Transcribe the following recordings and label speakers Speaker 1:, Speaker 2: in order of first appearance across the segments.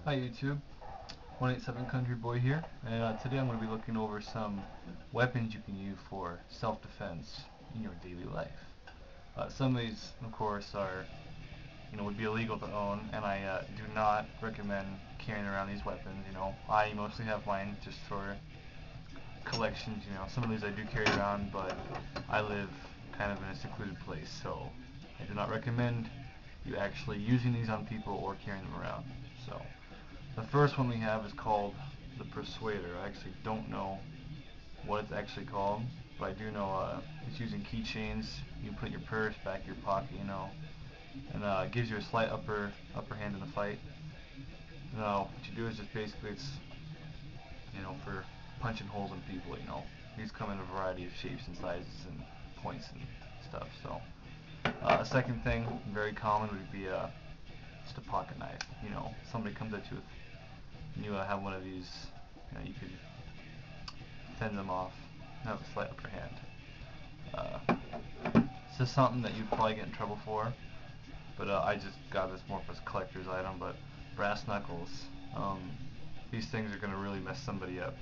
Speaker 1: Hi YouTube, 187 Country Boy here, and today I'm going to be looking over some weapons you can use for self-defense in your daily life. Some of these, of course, are, would be illegal to own, and I do not recommend carrying around these weapons. I mostly have mine just for collections. Some of these I do carry around, but I live kind of in a secluded place, so I do not recommend you actually using these on people or carrying them around. So. The first one we have is called the Persuader. I actually don't know what it's actually called, but I do know it's using keychains. You can put in your purse, back of your pocket, and it gives you a slight upper hand in the fight. What you do is just basically it's for punching holes in people. These come in a variety of shapes and sizes and points and stuff. So a second thing, very common, would be just a pocket knife. Somebody comes at you with and you have one of these, you could fend them off and have a slight upper hand. This is something that you'd probably get in trouble for, but I just got this more for a collector's item, but brass knuckles. These things are going to really mess somebody up.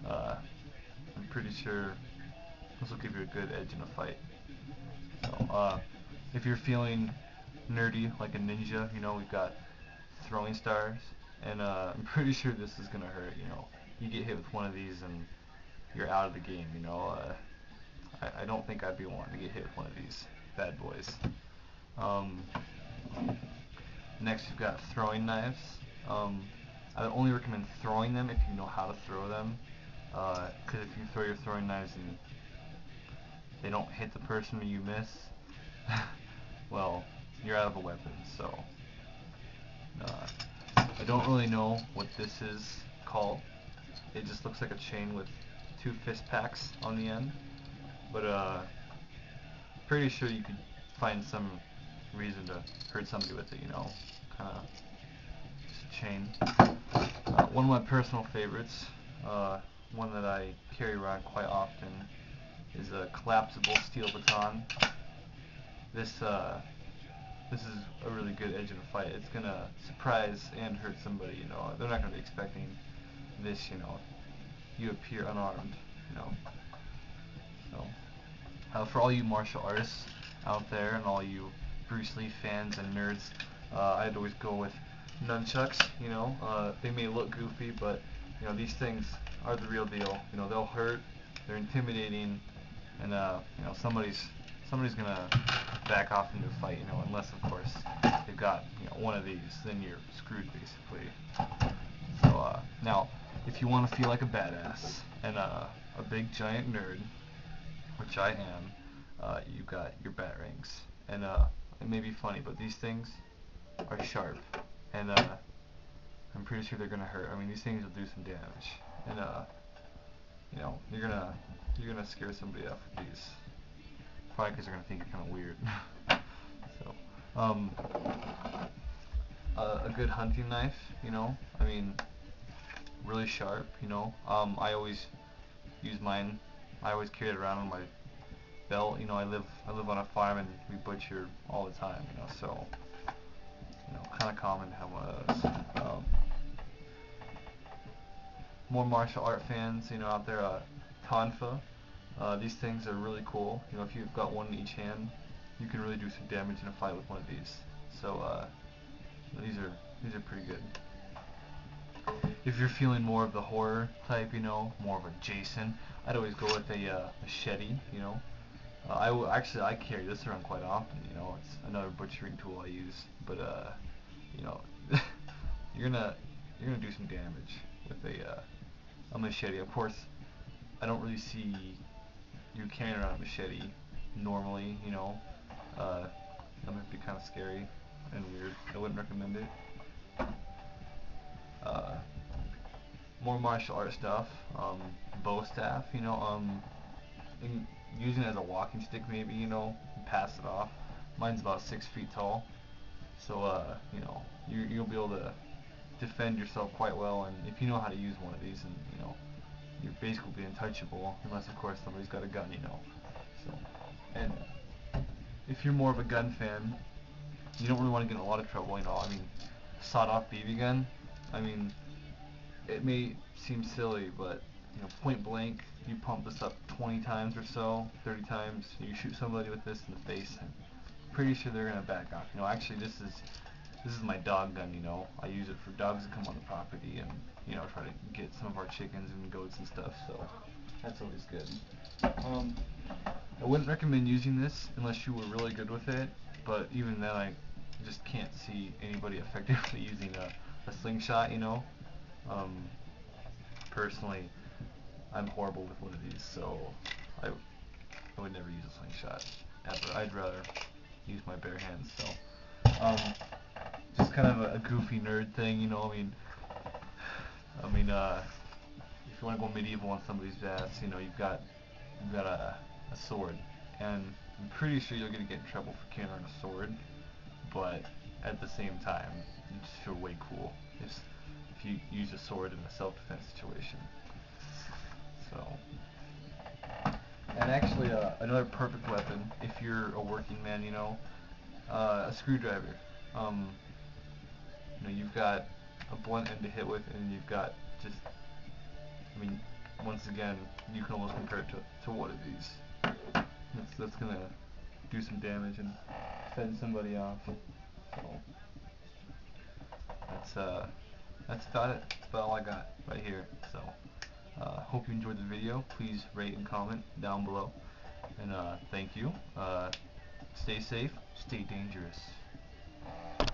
Speaker 1: I'm pretty sure this will give you a good edge in a fight. So, if you're feeling nerdy like a ninja, we've got throwing stars, and I'm pretty sure this is gonna hurt. You get hit with one of these and you're out of the game. I don't think I'd be wanting to get hit with one of these bad boys. Um, Next, you've got throwing knives. I would only recommend throwing them if you know how to throw them, because if you throw your throwing knives and they don't hit the person or you miss, well, you're out of a weapon. So. I don't really know what this is called. It just looks like a chain with two fist packs on the end. But pretty sure you could find some reason to hurt somebody with it, kind of just a chain. One of my personal favorites, one that I carry around quite often, is a collapsible steel baton. This is a really good edge in a fight. It's gonna surprise and hurt somebody. They're not gonna be expecting this. You appear unarmed. You know. So, for all you martial artists out there and all you Bruce Lee fans and nerds, I'd always go with nunchucks. They may look goofy, but these things are the real deal. They'll hurt. They're intimidating, and somebody's gonna back off into a fight, unless of course they've got one of these, then you're screwed basically. So now, if you want to feel like a badass and a big giant nerd, which I am, you've got your bat rings, and it may be funny, but these things are sharp, and I'm pretty sure they're gonna hurt. I mean, these things will do some damage, and you're gonna scare somebody off with these. Probably because they're gonna think you're kind of weird. So, a good hunting knife, I mean, really sharp, I always use mine. I always carry it around on my belt. I live on a farm and we butcher all the time, so kind of common to have one of those. More martial art fans, out there, Tonfa. These things are really cool. If you've got one in each hand, you can really do some damage in a fight with one of these. So these are pretty good. If you're feeling more of the horror type, more of a Jason, I'd always go with a machete. I carry this around quite often. It's another butchering tool I use. But you're gonna do some damage with a machete. Of course, I don't really see you carrying around a machete normally, that might be kind of scary and weird. I wouldn't recommend it. More martial art stuff, bow staff, using it as a walking stick maybe, pass it off. Mine's about 6 feet tall, so you'll be able to defend yourself quite well, and if you know how to use one of these, and you're basically untouchable, unless of course somebody's got a gun, So, and if you're more of a gun fan, you don't really want to get in a lot of trouble, I mean, sawed-off BB gun. I mean, it may seem silly, but you know, point blank, you pump this up 20 times or so, 30 times, you shoot somebody with this in the face, and pretty sure they're gonna back off. You know, actually, this is my dog gun. You know, I use it for dogs to come on the property and you know try to get some of our chickens and goats and stuff. So that's always good. I wouldn't recommend using this unless you were really good with it, but even then I just can't see anybody effectively using a slingshot, you know. Um, Personally, I'm horrible with one of these, so I would never use a slingshot, ever. I'd rather use my bare hands, so, just kind of a goofy nerd thing, you know, if you want to go medieval on somebody's ass, you know, you've got a sword, and I'm pretty sure you're gonna get in trouble for carrying a sword, but at the same time, you just feel way cool if you use a sword in a self-defense situation. So, and actually, another perfect weapon if you're a working man, you know, a screwdriver. You know, you've got a blunt end to hit with, and you've got just, I mean, once again, you can almost compare it to one of these. That's gonna do some damage and fend somebody off. So that's about it. That's about all I got right here. So hope you enjoyed the video. Please rate and comment down below. And thank you. Stay safe. Stay dangerous.